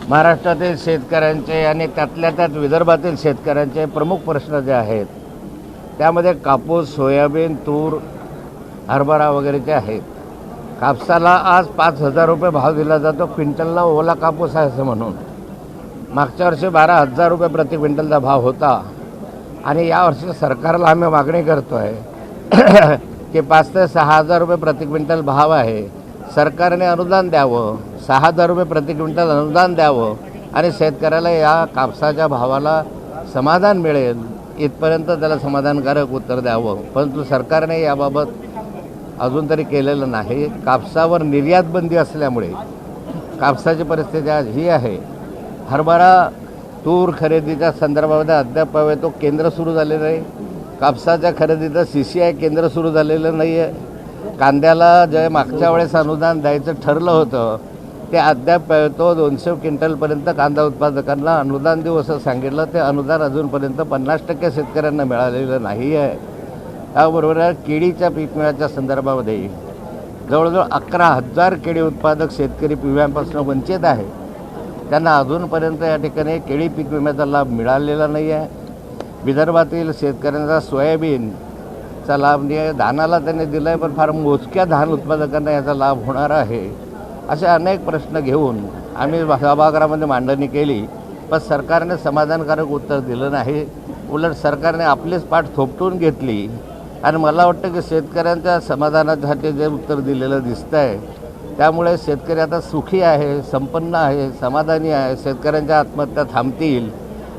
महाराष्ट्रातील शेतकऱ्यांचे आणि त्यातल्या त्यात विदर्भातील शेतकऱ्यांचे प्रमुख प्रश्न जे आहेत त्यामध्ये कापूस, सोयाबीन, तूर, हरभरा वगैरेचे आहेत. कापसाला आज 5,000 रुपये भाव दिला जातो क्विंटलला, ओला कापूस आहे असं म्हणून. मागच्या वर्षी 12,000 रुपये प्रति क्विंटलचा भाव होता आणि यावर्षी सरकारला आम्ही मागणी करतो आहे की 5,000 ते 6,000 रुपये प्रति क्विंटल भाव आहे. सरकारने अनुदान द्यावं, 6,000 रुपये प्रति क्विंटल अनुदान द्यावं आणि शेतकऱ्याला या कापसाच्या भावाला समाधान मिळेल इथपर्यंत त्याला समाधानकारक उत्तर द्यावं. परंतु सरकारने याबाबत अजून तरी केलेलं नाही. कापसावर निर्यात बंदी असल्यामुळे कापसाची परिस्थिती आज ही आहे. हरभरा, तूर खरेदीच्या संदर्भामध्ये अद्याप तो केंद्र सुरू झालेलं नाही. कापसाच्या खरेदीचं CCI केंद्र सुरू झालेलं नाही आहे. कांद्याला जे मागच्या वेळेस अनुदान द्यायचं ठरलं होतं ते अद्याप तो 200 क्विंटलपर्यंत कांदा उत्पादकांना अनुदान देऊ असं सांगितलं. ते अनुदान अजूनपर्यंत 50% शेतकऱ्यांना मिळालेलं नाही आहे. त्याबरोबर केळीच्या पीक विम्याच्या संदर्भामध्ये जवळजवळ 11,000 केळी उत्पादक शेतकरी पीक विम्यापासून वंचित आहे. त्यांना अजूनपर्यंत या ठिकाणी केळी पीक विम्याचा लाभ मिळालेला नाही आहे. विदर्भातील शेतकऱ्यांचा सोयाबीनचा लाभ नाही आहे. धानाला त्यांनी दिला आहे पण फार मोजक्या धान उत्पादकांना याचा लाभ होणार आहे. असे अनेक प्रश्न घेऊन आम्ही सभागृहामध्ये मांडणी केली पण सरकारने समाधानकारक उत्तर दिलं नाही. उलट सरकारने आपलीच पाठ थोपटून घेतली आणि मला वाटतं की शेतकऱ्यांच्या समाधानासाठी जे उत्तर दिलेलं दिसतं आहे त्यामुळे शेतकरी आता सुखी आहे, संपन्न आहे, समाधानी आहे. शेतकऱ्यांच्या आत्महत्या थांबतील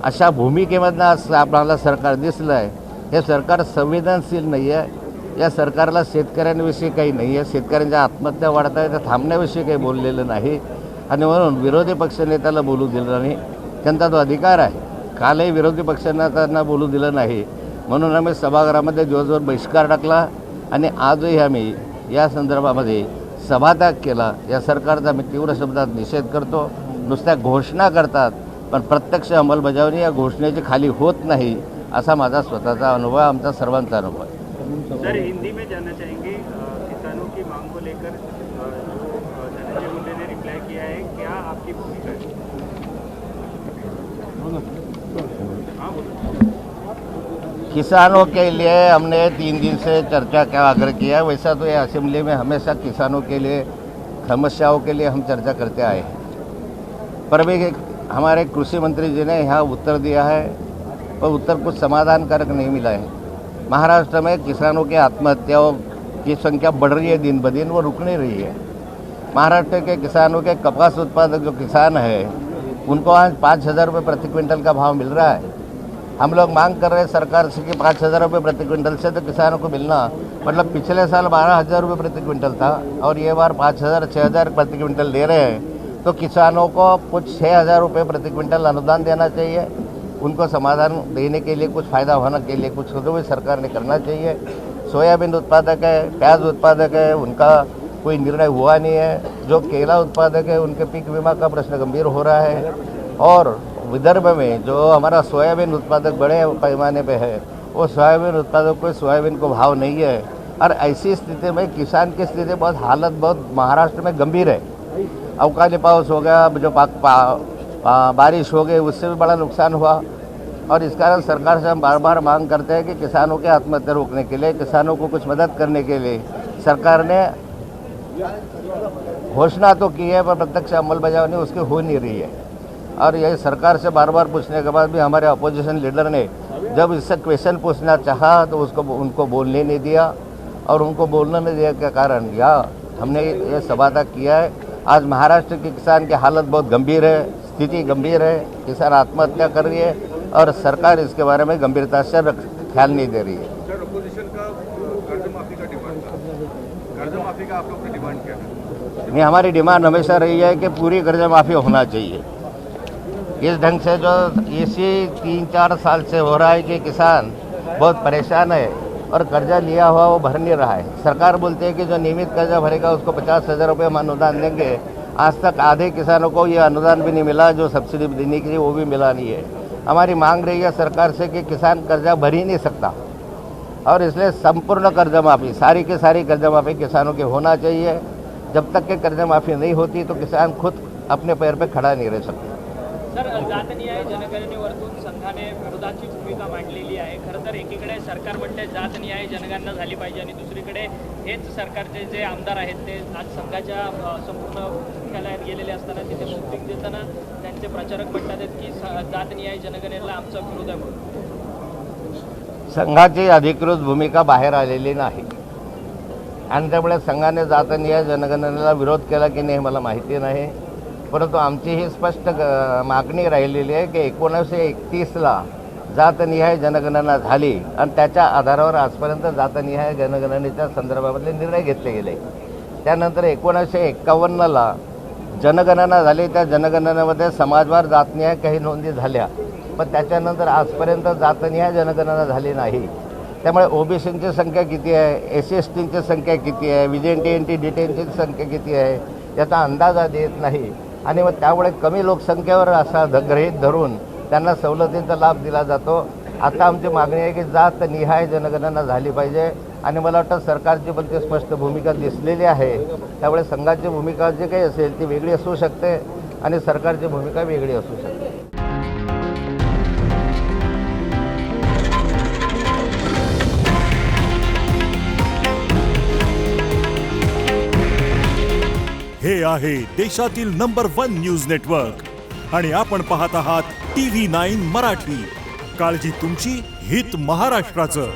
अशा भूमिकेमधनं आज आपल्याला सरकार दिसलं आहे. हे सरकार संवेदनशील नाही आहे. या सरकारला शेतकऱ्यांविषयी काही नाही आहे. शेतकऱ्यांच्या आत्महत्या वाढत आहे त्या थांबण्याविषयी काही बोललेलं नाही आणि म्हणून विरोधी पक्षनेत्याला बोलू दिलं नाही. त्यांचा तो अधिकार आहे. कालही विरोधी पक्षनेत्यांना बोलू दिलं नाही म्हणून आम्ही सभागृहामध्ये दिवसभर बहिष्कार टाकला आणि आजही आम्ही या संदर्भामध्ये सभात्याग केला. या सरकारचा आम्ही तीव्र शब्दात निषेध करतो. नुसत्या घोषणा करतात पण प्रत्यक्ष अंमलबजावणी या घोषणेची खाली होत नाही असा माझा स्वतःचा अनुभव, आमचा सर्वांचा अनुभव आहे. सर, हिंदी में जानना चाहेंगे किसानों की मांग को लेकर जो धनंजय मुंडे ने रिप्लाई किया है, क्या आपकी भूमिका है? किसानों के लिए हमने 3 दिन से चर्चा का आग्रह किया. वैसा तो ये असेंबली में हमेशा किसानों के लिए, समस्याओं के लिए हम चर्चा करते आए हैं. पर भी हमारे कृषि मंत्री जी ने यहाँ उत्तर दिया है पर उत्तर कुछ समाधानकारक नहीं मिला है. महाराष्ट्र में किसानों की आत्महत्याओं की संख्या बढ़ रही है दिन ब दिन, वो रुक नहीं रही है. महाराष्ट्र के किसानों के कपास उत्पादक जो किसान है उनको आज 5,000 रुपये प्रति क्विंटल का भाव मिल रहा है. हम लोग मांग कर रहे हैं सरकार से कि 5,000 रुपये प्रति क्विंटल से तो किसानों को मिलना, मतलब पिछले साल 12,000 रुपये प्रति क्विंटल था और ये बार 5,000 6,000 प्रति क्विंटल दे रहे हैं. तो किसानों को कुछ 6,000 रुपये प्रति क्विंटल अनुदान देना चाहिए. उनको समाधान देने के लिए, कुछ फ़ायदा होने के लिए कुछ तो भी सरकार ने करना चाहिए. सोयाबीन उत्पादक है, प्याज उत्पादक है, उनका कोई निर्णय हुआ नहीं है. जो केला उत्पादक है उनके पीक बीमा का प्रश्न गंभीर हो रहा है. और विदर्भ में जो हमारा सोयाबीन उत्पादक बड़े पैमाने पे है वो सोयाबीन उत्पादक को सोयाबीन को भाव नहीं है. और ऐसी स्थिति में किसान की स्थिति हालत बहुत महाराष्ट्र में गंभीर है. अवकाली पाउस हो गया, जो बारिश हो गई, उससे भी बड़ा नुकसान हुआ. और इस कारण सरकार से हम बार बार मांग करते हैं कि किसानों के आत्महत्या रोकने के लिए, किसानों को कुछ मदद करने के लिए सरकार ने घोषणा तो की है पर प्रत्यक्ष अंमलबजावनी उसकी हो नहीं रही है. और यह सरकार से बार बार पूछने के बाद भी हमारे अपोजिशन लीडर ने जब इससे क्वेश्चन पूछना चाहा तो उनको बोलने नहीं दिया. और उनको बोलने नहीं दिया के कारण हमने ये सभात्याग किया है. आज महाराष्ट्र के किसान की हालत बहुत गंभीर है, स्थिति गंभीर है. किसान आत्महत्या कर रही है और सरकार इसके बारे में गंभीरता से ख्याल नहीं दे रही है. सर, अपोजिशन का कर्जमाफी का डिमांड था. कर्जमाफी का आप लोग की डिमांड क्या है? नहीं, हमारी डिमांड हमेशा रही है कि पूरी कर्जमाफी होना चाहिए. इस ढंग से जो इसी 3-4 साल से हो रहा है कि किसान बहुत परेशान है और कर्जा लिया हुआ वो भर नहीं रहा है. सरकार बोलती है कि जो नियमित कर्जा भरेगा उसको 50,000 रुपये हम अनुदान देंगे. आज तक आधे किसानों को ये अनुदान भी नहीं मिला, जो सब्सिडी देने के लिए वो भी मिला नहीं है. हमारी मांग रही है सरकार से कि किसान कर्जा भर ही नहीं सकता और इसलिए संपूर्ण कर्जमाफी, सारी की सारी कर्जमाफी किसानों की होना चाहिए. जब तक के कर्जमाफी नहीं होती तो किसान खुद अपने पैर पे खड़ा नहीं रह सकता. सर, जातनिहाय जनगणनेवरतून संघाने विरोधाची भूमिका मांडलेली आहे. खरं तर एकीकडे सरकार म्हणते जातनिहाय जनगणना झाली पाहिजे आणि दुसरीकडे हेच सरकारचे जे आमदार आहेत ते आज संघाच्या संपूर्ण मुख्यालयात गेलेले असताना तिथे वोटिंग देताना त्यांचे प्रचारक म्हणतात आहेत की जातनिहाय जनगणनेला आमचा विरोध आहे म्हणून. संघाची अधिकृत भूमिका बाहेर आलेली नाही आणि त्यामुळे संघाने जातनिहाय जनगणनेला विरोध केला की नाही मला माहिती नाही, परंतु आमची ही स्पष्ट मागणी राहिलेली आहे की 1931ला जातनिहाय जनगणना झाली आणि त्याच्या आधारावर आजपर्यंत जातनिहाय जनगणनेच्या संदर्भामधले निर्णय घेतले गेले. त्यानंतर 1951ला जनगणना झाली. त्या जनगणनेमध्ये समाजवार जातनिहाय काही नोंदी झाल्या, पण त्याच्यानंतर आजपर्यंत जातनिहाय जनगणना झाली नाही. त्यामुळे ओबीसींची संख्या किती आहे, SC/STची संख्या किती आहे, व्हिजिएंटी डिटेनची संख्या किती आहे याचा अंदाज देत नाही आणि मग त्यामुळे कमी लोकसंख्येवर असा गृहीत धरून त्यांना सवलतींचा लाभ दिला जातो. आता आमची मागणी आहे की जातनिहाय जनगणना झाली पाहिजे आणि मला वाटतं सरकारची पण ती स्पष्ट भूमिका दिसलेली आहे. त्यामुळे संघाची भूमिका जी काही असेल ती वेगळी असू शकते आणि सरकारची भूमिका वेगळी असू शकते. हे आहे देशातील नंबर 1 न्यूज नेटवर्क आणि आपण पाहत आहात TV9 मराठी. काळजी तुमची, हित महाराष्ट्राचं.